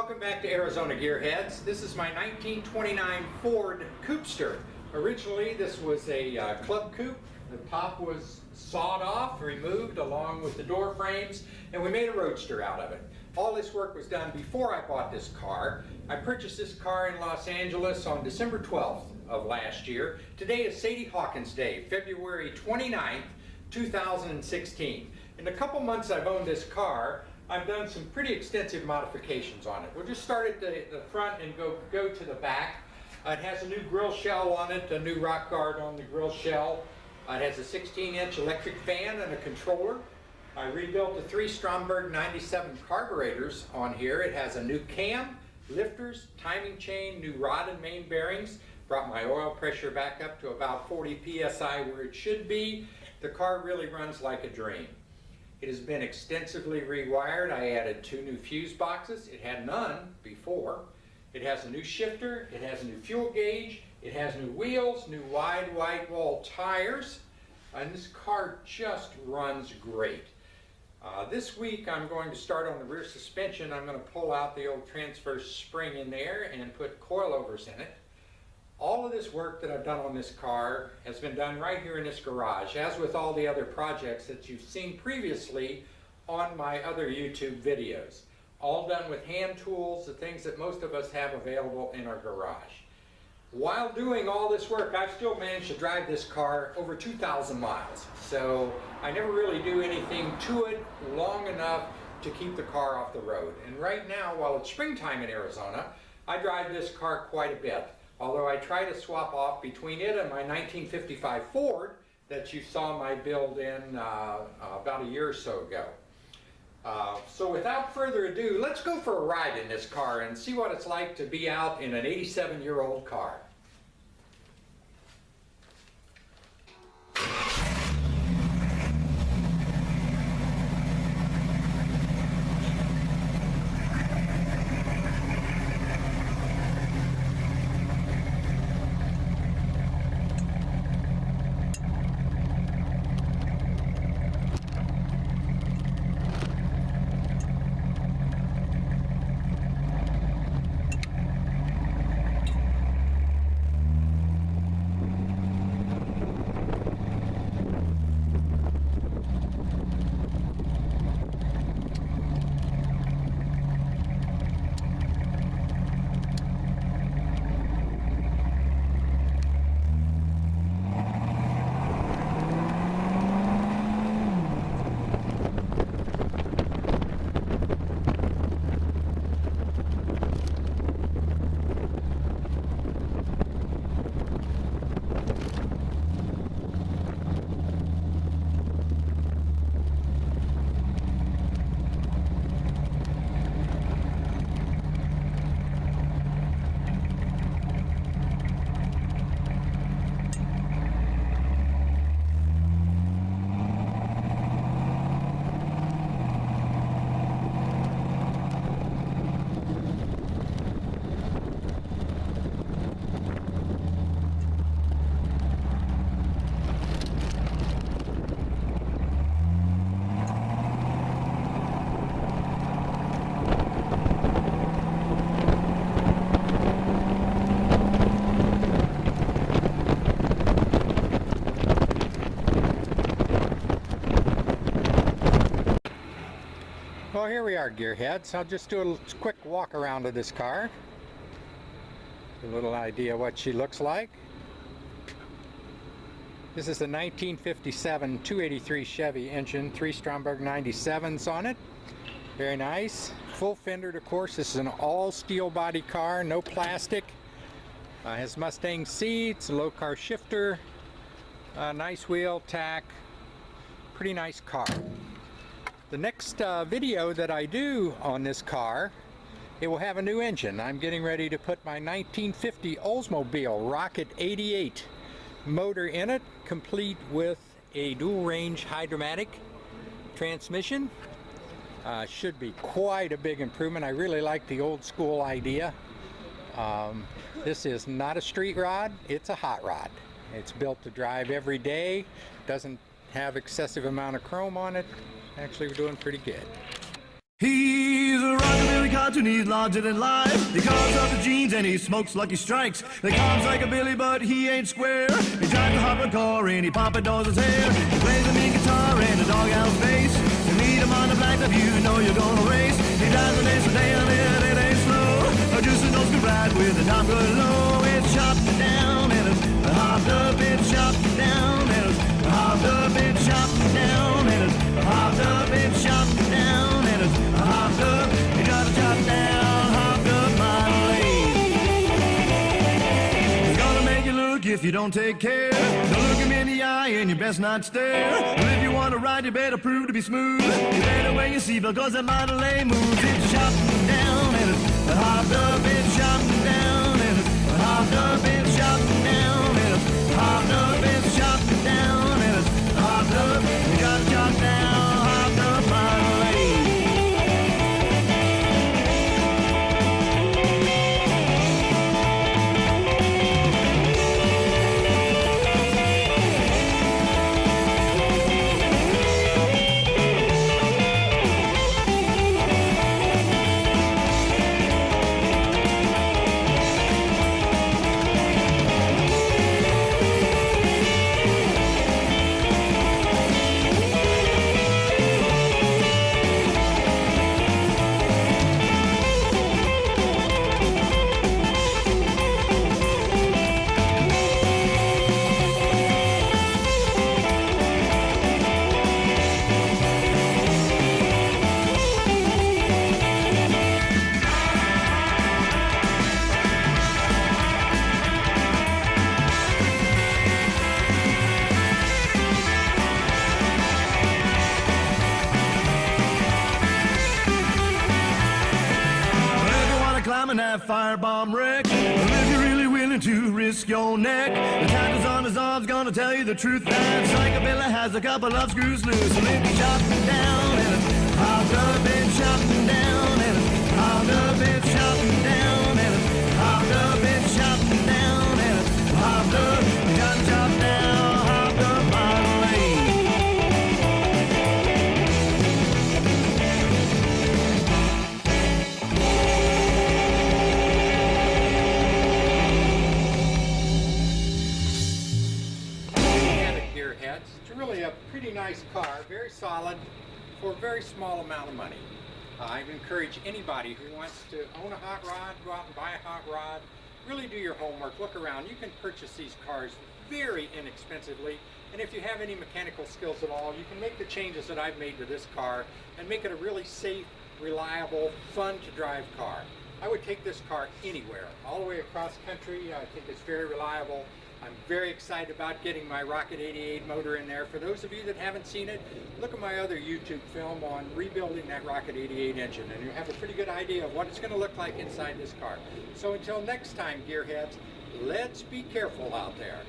Welcome back to Arizona Gearheads. This is my 1929 Ford Coupster. Originally this was a club coupe. The top was sawed off, removed along with the door frames, and we made a roadster out of it. All this work was done before I bought this car. I purchased this car in Los Angeles on December 12th of last year. Today is Sadie Hawkins Day, February 29th, 2016. In the couple months I've owned this car, I've done some pretty extensive modifications on it. We'll just start at the front and go to the back. It has a new grill shell on it, a new rock guard on the grill shell. It has a 16-inch electric fan and a controller. I rebuilt the 3 Stromberg 97 carburetors on here. It has a new cam, lifters, timing chain, new rod and main bearings. Brought my oil pressure back up to about 40 psi where it should be. The car really runs like a dream. It has been extensively rewired. I added 2 new fuse boxes. It had none before. It has a new shifter. It has a new fuel gauge. It has new wheels, new wide white wall tires. And this car just runs great. This week I'm going to start on the rear suspension. I'm going to pull out the old transverse spring in there and put coilovers in it. All of this work that I've done on this car has been done right here in this garage, as with all the other projects that you've seen previously on my other YouTube videos. All done with hand tools, the things that most of us have available in our garage. While doing all this work, I've still managed to drive this car over 2,000 miles. So I never really do anything to it long enough to keep the car off the road. And right now, while it's springtime in Arizona, I drive this car quite a bit. Although I try to swap off between it and my 1955 Ford that you saw my build in about a year or so ago. So without further ado, let's go for a ride in this car and see what it's like to be out in an 87-year-old car. Well, here we are, Gearheads. I'll just do a quick walk around of this car. A little idea what she looks like. This is the 1957 283 Chevy engine, 3 Stromberg 97s on it. Very nice. Full fendered, of course. This is an all steel body car, no plastic. Has Mustang seats, a low car shifter, nice wheel tack. Pretty nice car. The next video that I do on this car, it will have a new engine. I'm getting ready to put my 1950 Oldsmobile Rocket 88 motor in it, complete with a dual range hydromatic transmission. Should be quite a big improvement. I really like the old school idea. This is not a street rod, it's a hot rod. It's built to drive every day, doesn't have excessive amount of chrome on it. Actually, we're doing pretty good. He's a rockabilly cartoon, he's larger than life. He calls up the jeans and he smokes Lucky Strikes. They call him Psychobilly, but he ain't square. He drives a hopper car and he pompadours his hair. He plays a mean guitar and a doghouse bass. You meet him on the blacktop, you know you're gonna race. He drives an ace a day and it ain't slow. A juicy nose can ride with the top good low. It's chopped down and it's hopped up. It's chopped down and it's hopped up. It's chopped down and it's hopped up. It's chopped down and it's hopped up. You gotta chop down, hopped up my lane. It's gonna make you look if you don't take care. Don't look him in the eye and you best not stare. Well, if you wanna ride, you better prove to be smooth. You better wear your seatbelt cause that Model A moves. It's chopped down and it's hopped up. It's chopped down and it's hopped up. It's chopped down and it's hopped up. It's chopped down and it's hopped up. You gotta chop down, hopped up my lane. And that firebomb wreck. If you're really willing to risk your neck, the captain's on his arms gonna tell you the truth. That Psychobilly has a couple of screws loose. And if you chop down and it's hopped up and chopped down and it's hopped up and chopped down and it's hopped up and chopped down and it's hopped up. You gotta chop down, hopped up my lane. It's really a pretty nice car, very solid, for a very small amount of money. I encourage anybody who wants to own a hot rod, go out and buy a hot rod, really do your homework, look around. You can purchase these cars very inexpensively, and if you have any mechanical skills at all, you can make the changes that I've made to this car and make it a really safe, reliable, fun to drive car. I would take this car anywhere, all the way across country. I think it's very reliable. I'm very excited about getting my Rocket 88 motor in there. For those of you that haven't seen it, look at my other YouTube film on rebuilding that Rocket 88 engine, and you'll have a pretty good idea of what it's going to look like inside this car. So until next time, gearheads, let's be careful out there.